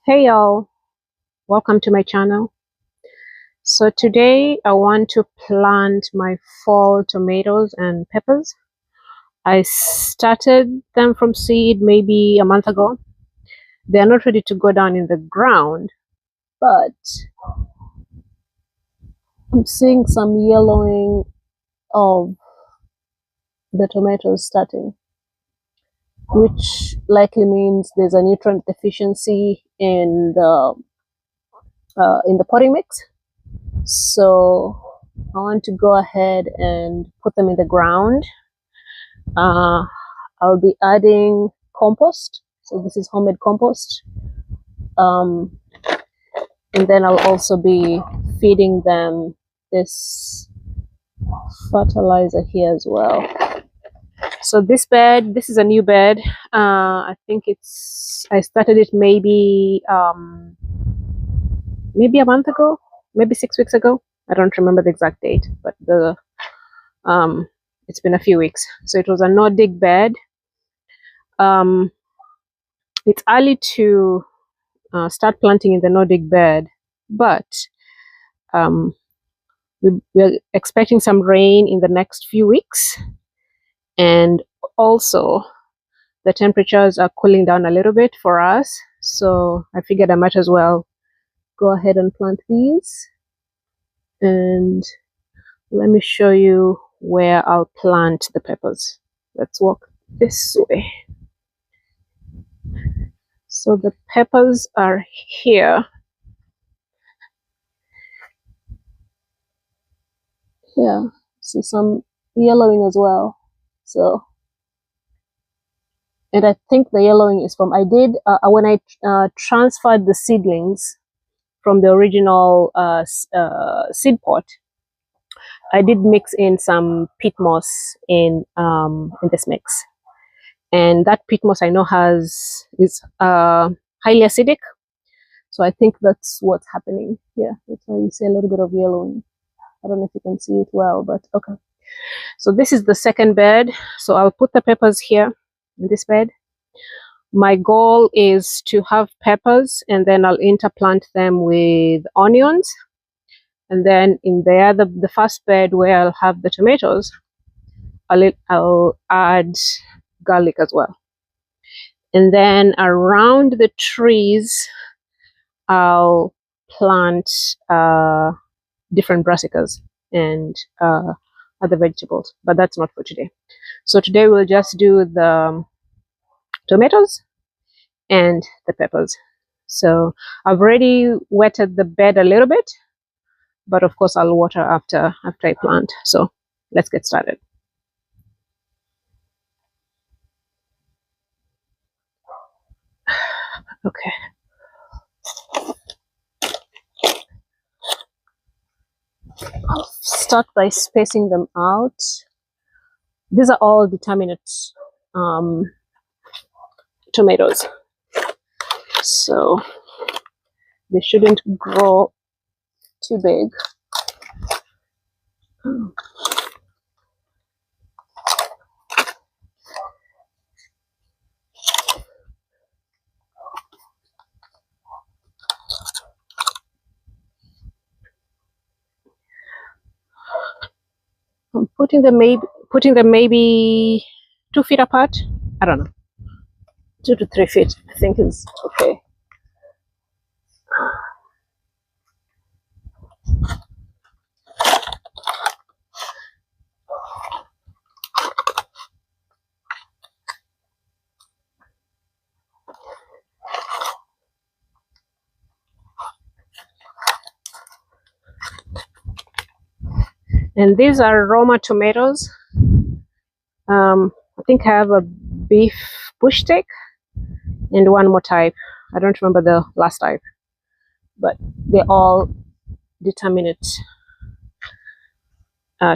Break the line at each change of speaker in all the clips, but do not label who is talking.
Hey y'all, welcome to my channel. So today I want to plant my fall tomatoes and peppers. I started them from seed maybe a month ago. They're not ready to go down in the ground, but I'm seeing some yellowing of the tomatoes starting, which likely means there's a nutrient deficiency in the potting mix. So I want to go ahead and put them in the ground. I'll be adding compost. So this is homemade compost. And then I'll also be feeding them this fertilizer here as well. So this bed, this is a new bed. I think I started it maybe a month ago, maybe 6 weeks ago. I don't remember the exact date, but it's been a few weeks. So it was a no-dig bed. It's early to start planting in the no-dig bed, but we're expecting some rain in the next few weeks, and also the temperatures are cooling down a little bit for us. So I figured I might as well go ahead and plant these. And let me show you where I'll plant the peppers. Let's walk this way. So the peppers are here. Yeah, see some yellowing as well. So, and I think the yellowing is from, when I transferred the seedlings from the original seed pot, I did mix in some peat moss in this mix. And that peat moss I know is highly acidic. So I think that's what's happening here. That's why you see a little bit of yellowing. I don't know if you can see it well, but okay. So this is the second bed. So I'll put the peppers here in this bed. My goal is to have peppers and then I'll interplant them with onions. And then in there, the first bed where I'll have the tomatoes, I'll add garlic as well. And then around the trees, I'll plant different brassicas and other vegetables, but that's not for today. So today we'll just do the tomatoes and the peppers. So I've already wetted the bed a little bit, but of course I'll water after I plant. So let's get started. Okay. I'll start by spacing them out. These are all determinate tomatoes, so they shouldn't grow too big. I'm putting them maybe 2 feet apart. I don't know, 2 to 3 feet. I think is okay. And these are Roma tomatoes. I think I have a beef bush steak and one more type. I don't remember the last type, but they're all determinate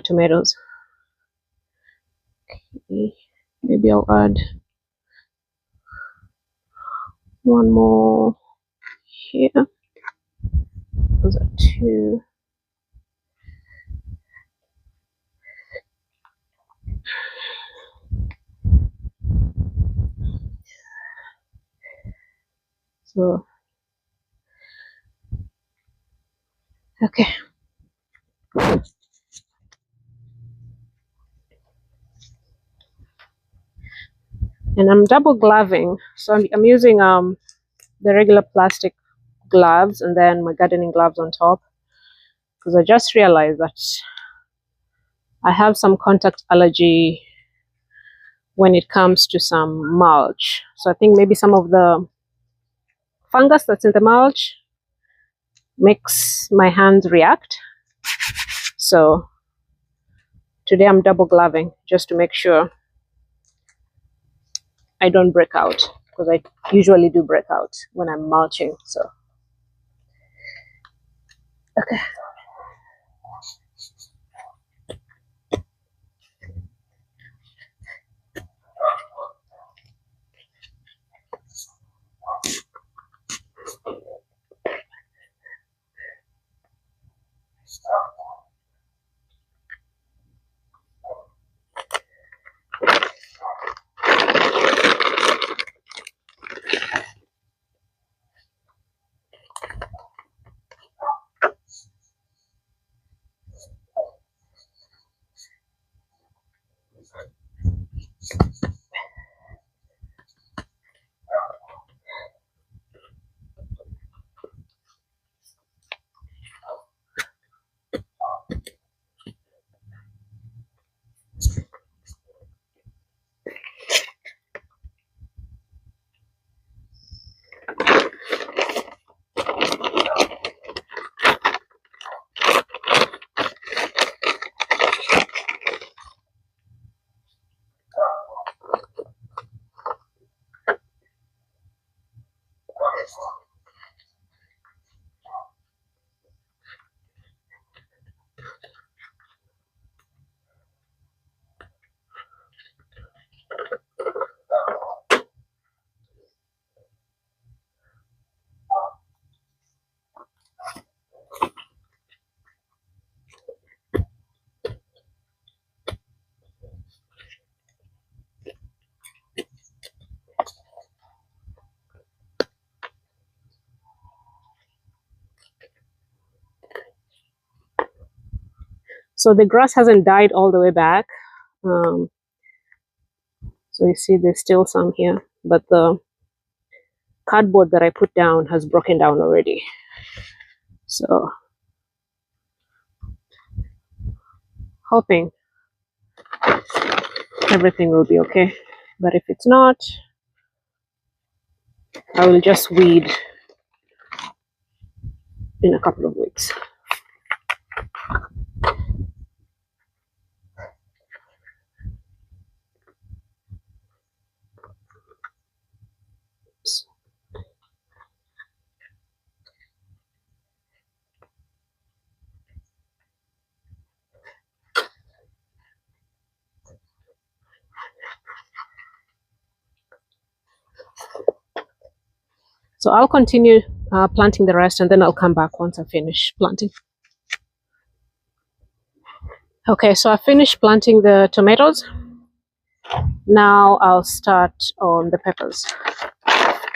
tomatoes. Okay. Maybe I'll add one more here. Those are 2. So Okay. And I'm double gloving, so I'm using the regular plastic gloves and then my gardening gloves on top, because I just realized that I have some contact allergy when it comes to some mulch. So I think maybe some of the fungus that's in the mulch makes my hands react. So today I'm double gloving just to make sure I don't break out, because I usually do break out when I'm mulching. So okay. So the grass hasn't died all the way back. So you see there's still some here, but the cardboard that I put down has broken down already. So hoping everything will be okay. But if it's not, I will just weed in a couple of weeks. So I'll continue planting the rest, and then I'll come back once I finish planting. Okay, so I finished planting the tomatoes. Now I'll start on the peppers,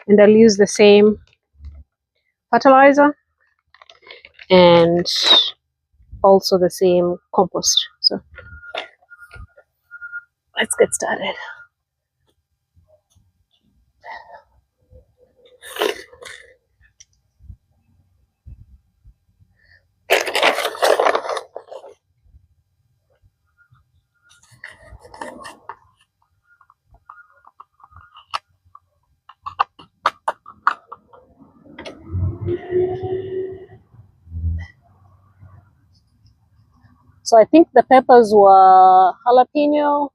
and I'll use the same fertilizer and also the same compost. So let's get started. So I think the peppers were jalapeno,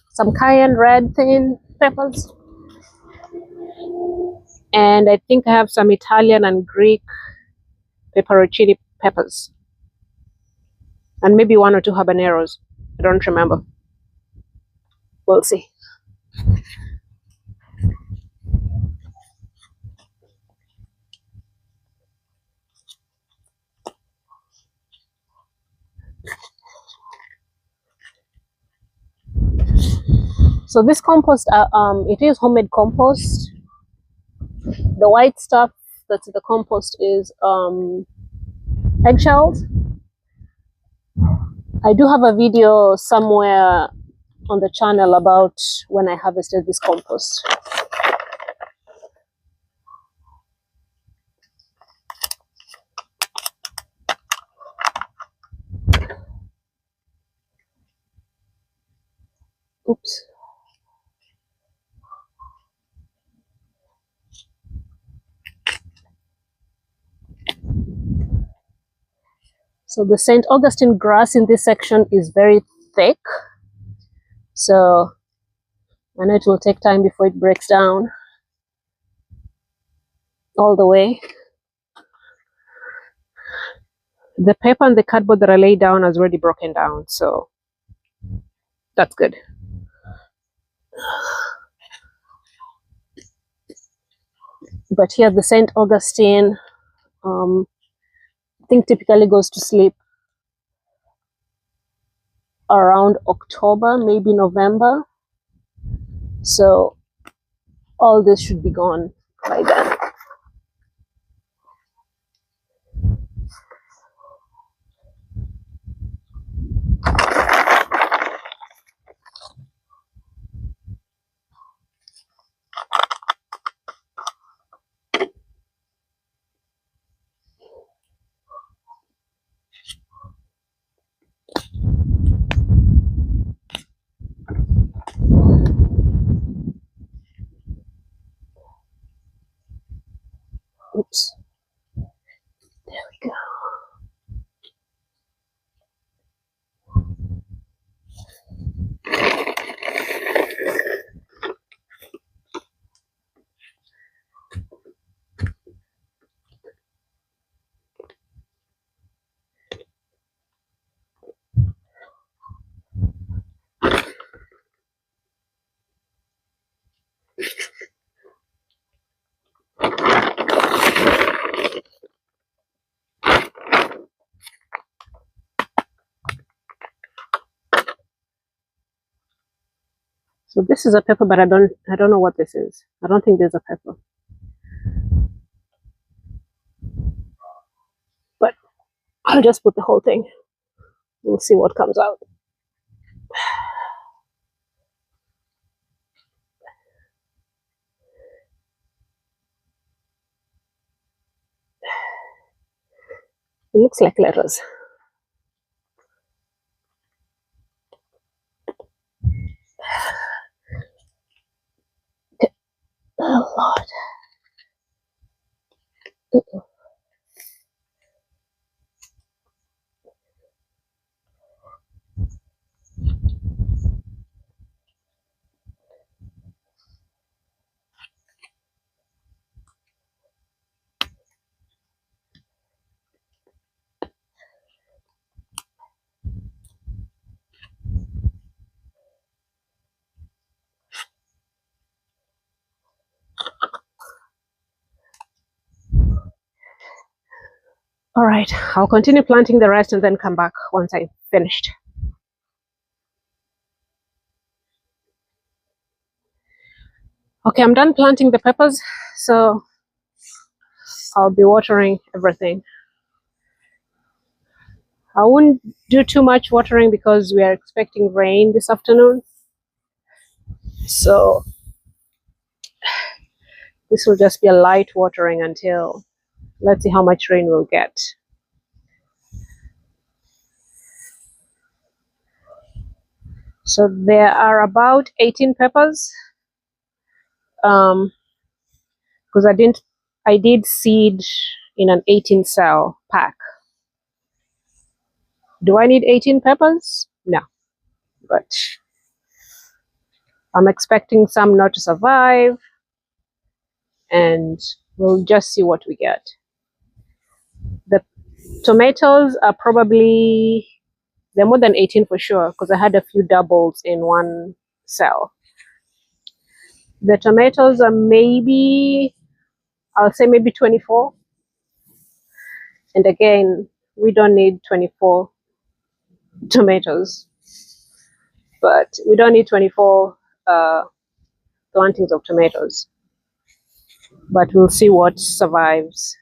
some cayenne red thin peppers, and I think I have some Italian and Greek pepperoncini peppers, and maybe one or two habaneros. I don't remember. We'll see. So this compost, it is homemade compost. The white stuff that's in the compost is eggshells. I do have a video somewhere on the channel about when I harvested this compost. Oops. So the St. Augustine grass in this section is very thick. So I know it will take time before it breaks down all the way. The paper and the cardboard that I laid down has already broken down, so that's good. But here the St. Augustine, I think typically goes to sleep around October, maybe November. So all this should be gone by then. Oops. There we go. So this is a pepper, but I don't know what this is. I don't think there's a pepper. But I'll just put the whole thing. We'll see what comes out. It looks like letters. Oh Lord. Uh-oh. All right, I'll continue planting the rest and then come back once I'm finished. Okay, I'm done planting the peppers, so I'll be watering everything. I won't do too much watering because we are expecting rain this afternoon. So this will just be a light watering until, let's see how much rain we'll get. So there are about 18 peppers. Because I did seed in an 18 cell pack. Do I need 18 peppers? No, but I'm expecting some not to survive, and we'll just see what we get. The tomatoes are probably, they're more than 18 for sure, because I had a few doubles in one cell. The tomatoes are maybe, I'll say maybe 24. And again, we don't need 24 tomatoes, but we don't need 24 plantings of tomatoes. but we'll see what survives.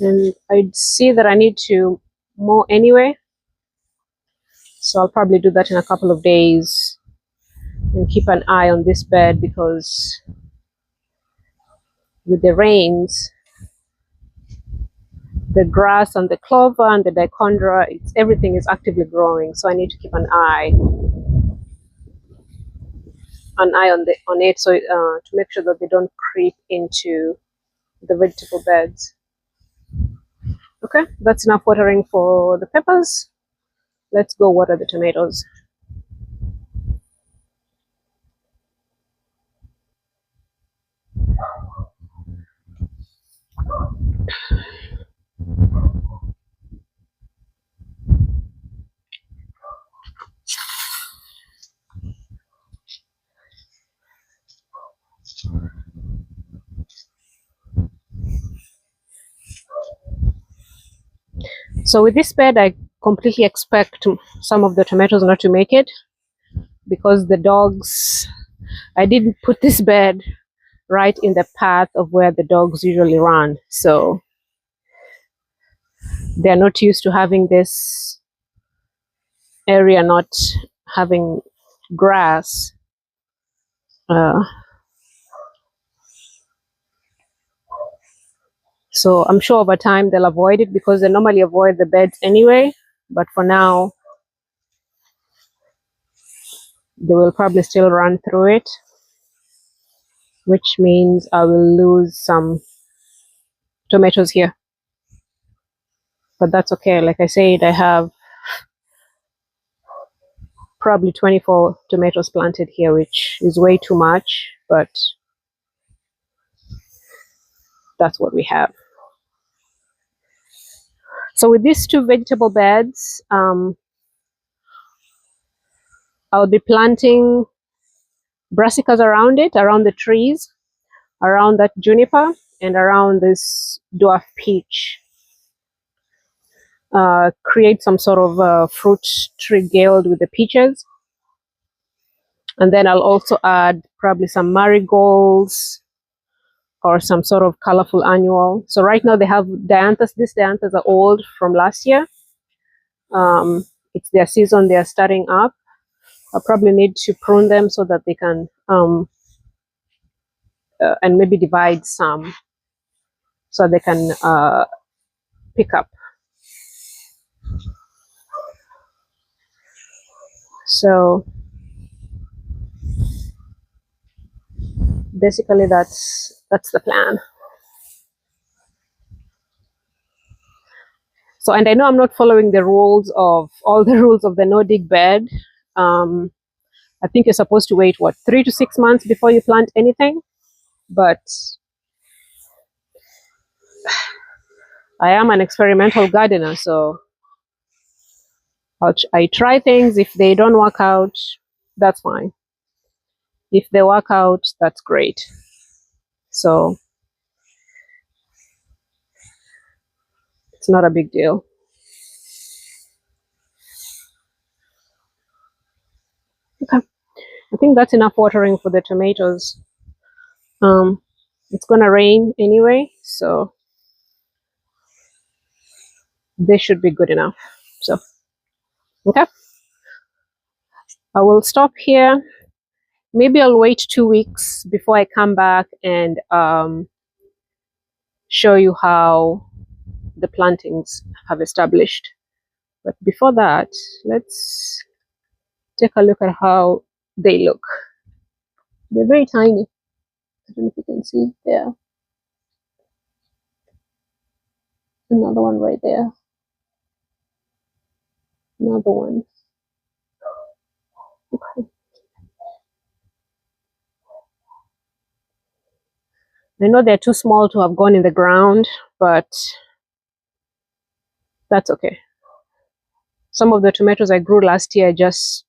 And I see that I need to mow anyway, so I'll probably do that in a couple of days and keep an eye on this bed, because with the rains, the grass and the clover and the dichondra, everything is actively growing, so I need to keep an eye on it, so to make sure that they don't creep into the vegetable beds. Okay, that's enough watering for the peppers. Let's go water the tomatoes. So with this bed, I completely expect some of the tomatoes not to make it, because the dogs, I didn't put this bed right in the path of where the dogs usually run, so they're not used to having this area not having grass. So I'm sure over time they'll avoid it, because they normally avoid the beds anyway, but for now they will probably still run through it, which means I will lose some tomatoes here. But that's okay. Like I said, I have probably 24 tomatoes planted here, which is way too much, but that's what we have. So with these two vegetable beds, I'll be planting brassicas around it, around the trees, around that juniper, and around this dwarf peach. Create some sort of fruit tree guild with the peaches. And then I'll also add probably some marigolds or some sort of colorful annual. So right now they have dianthus. These dianthus are old from last year. It's their season. They are starting up. I'll probably need to prune them so that they can, and maybe divide some so they can pick up. So basically that's the plan. So, and I know I'm not following the rules of all the rules of the no-dig bed. I think you're supposed to wait, what, 3 to 6 months before you plant anything? But I am an experimental gardener, so I try things. If they don't work out, that's fine. If they work out, that's great. So it's not a big deal. Okay, I think that's enough watering for the tomatoes. It's gonna rain anyway, so they should be good enough. So, okay, I will stop here. Maybe I'll wait 2 weeks before I come back and show you how the plantings have established. But before that, let's take a look at how they look. They're very tiny. I don't know if you can see there. Another one right there. Another one. Okay. I know they're too small to have gone in the ground, but that's okay. Some of the tomatoes I grew last year, I just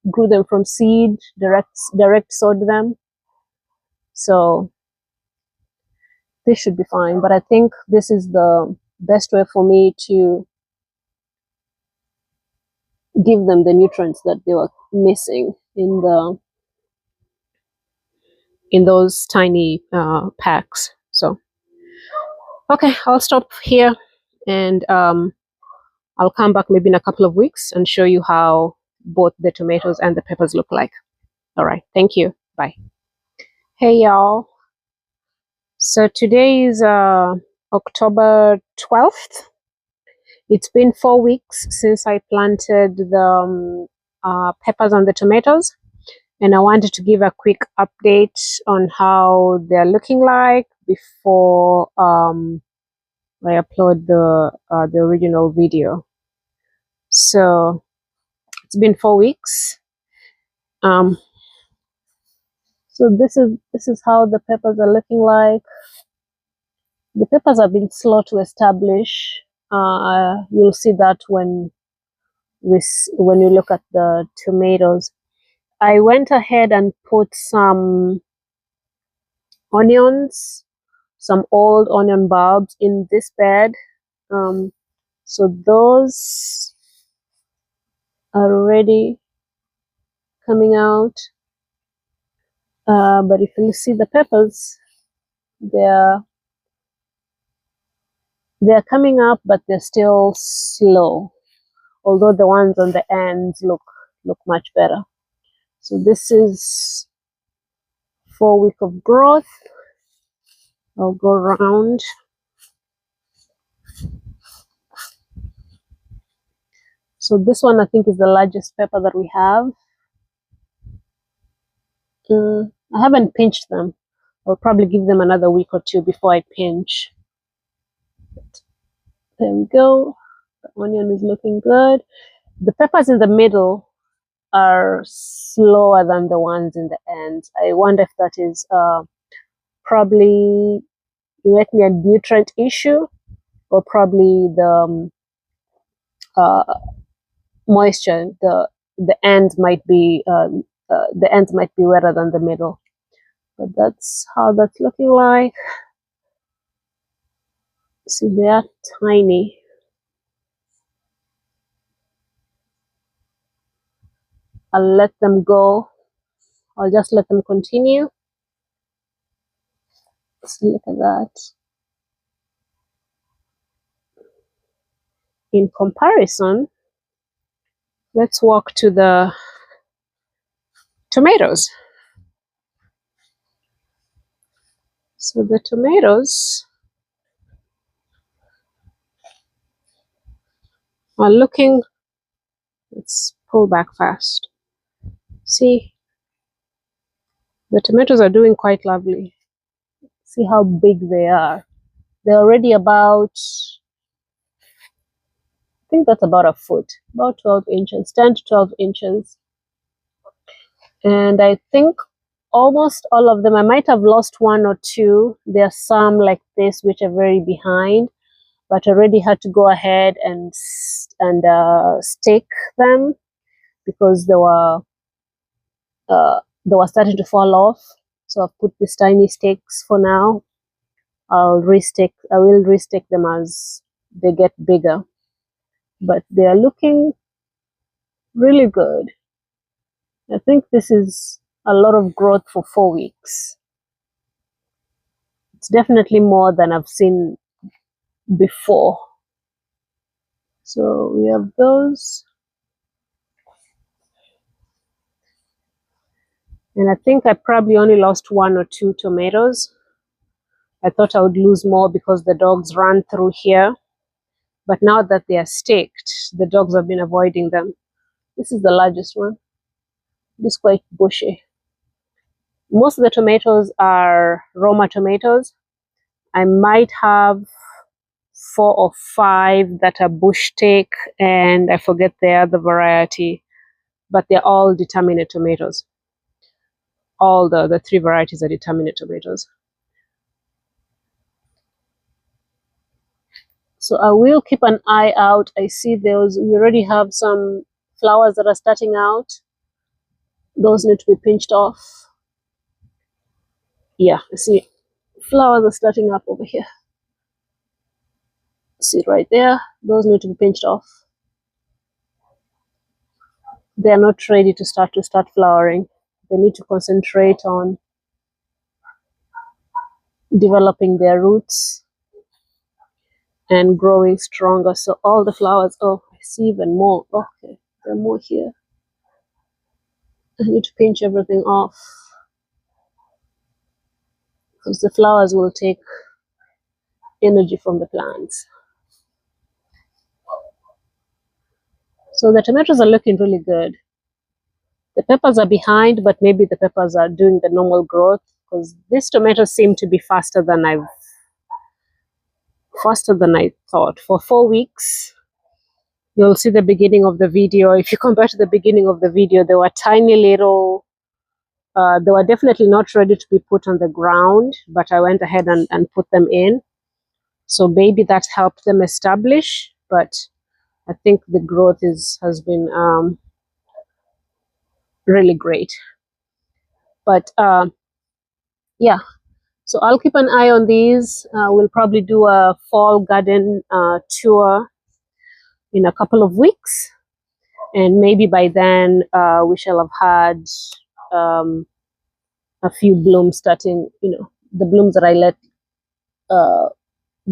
grew them from seed, direct sowed them. So this should be fine. But I think this is the best way for me to give them the nutrients that they were missing in those tiny packs. So okay, I'll stop here, and I'll come back maybe in a couple of weeks and show you how both the tomatoes and the peppers look like. All right, thank you. Bye. Hey y'all. So today is October 12th. It's been 4 weeks since I planted the peppers and the tomatoes, and I wanted to give a quick update on how they're looking like before I upload the original video. So it's been 4 weeks. So this is how the peppers are looking like. The peppers have been slow to establish. You'll see that when you look at the tomatoes. I went ahead and put some onions, some old onion bulbs in this bed. So those are already coming out. But if you see the peppers, they're coming up, but they're still slow. Although the ones on the ends look much better. So this is 4 weeks of growth. I'll go around. So this one I think is the largest pepper that we have. I haven't pinched them. I'll probably give them another week or two before I pinch. There we go. The onion is looking good. The peppers in the middle are slower than the ones in the end. I wonder if that is probably likely a nutrient issue, or probably the moisture. The ends might be wetter than the middle. But that's how that's looking like. See, they are tiny. I'll let them go. I'll just let them continue. Let's look at that. In comparison, let's walk to the tomatoes. So the tomatoes are looking, let's pull back fast. See, the tomatoes are doing quite lovely. See how big they are. They're already about, I think that's about a foot, about 12 inches, 10 to 12 inches. And I think almost all of them, I might have lost one or two. There are some like this which are very behind, but already had to go ahead and stake them because they were starting to fall off. So I've put these tiny stakes for now. I will restake them as they get bigger, but they are looking really good. I think this is a lot of growth for 4 weeks. It's definitely more than I've seen before. So we have those. And I think I probably only lost 1 or 2 tomatoes. I thought I would lose more because the dogs ran through here. But now that they are staked, the dogs have been avoiding them. This is the largest one. It is quite bushy. Most of the tomatoes are Roma tomatoes. I might have 4 or 5 that are bush take, and I forget the other variety, but they're all determinate tomatoes. All the 3 varieties are determinate tomatoes. So I will keep an eye out. I see we already have some flowers that are starting out. Those need to be pinched off. Yeah, I see flowers are starting up over here. See right there, those need to be pinched off. They are not ready to start flowering. They need to concentrate on developing their roots and growing stronger. So all the flowers, oh, I see even more. Okay, there are more here. I need to pinch everything off because the flowers will take energy from the plants. So the tomatoes are looking really good. The peppers are behind, but maybe the peppers are doing the normal growth, because these tomatoes seem to be faster than I thought. For 4 weeks, you'll see the beginning of the video. If you compare to the beginning of the video, they were tiny little, they were definitely not ready to be put on the ground, but I went ahead and put them in. So maybe that helped them establish, but I think the growth has been really great. But yeah, so I'll keep an eye on these. We'll probably do a fall garden tour in a couple of weeks, and maybe by then we shall have had a few blooms starting, the blooms that I let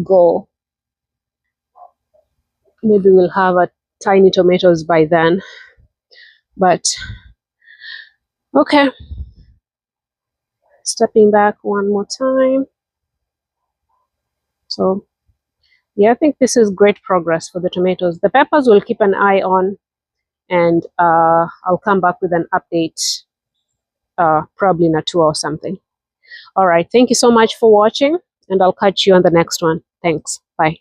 go. Maybe we'll have a tiny tomatoes by then. But okay, stepping back one more time. So yeah, I think this is great progress for the tomatoes. The peppers we'll keep an eye on, and I'll come back with an update probably in a tour or something. All right, thank you so much for watching, and I'll catch you on the next one. Thanks. Bye.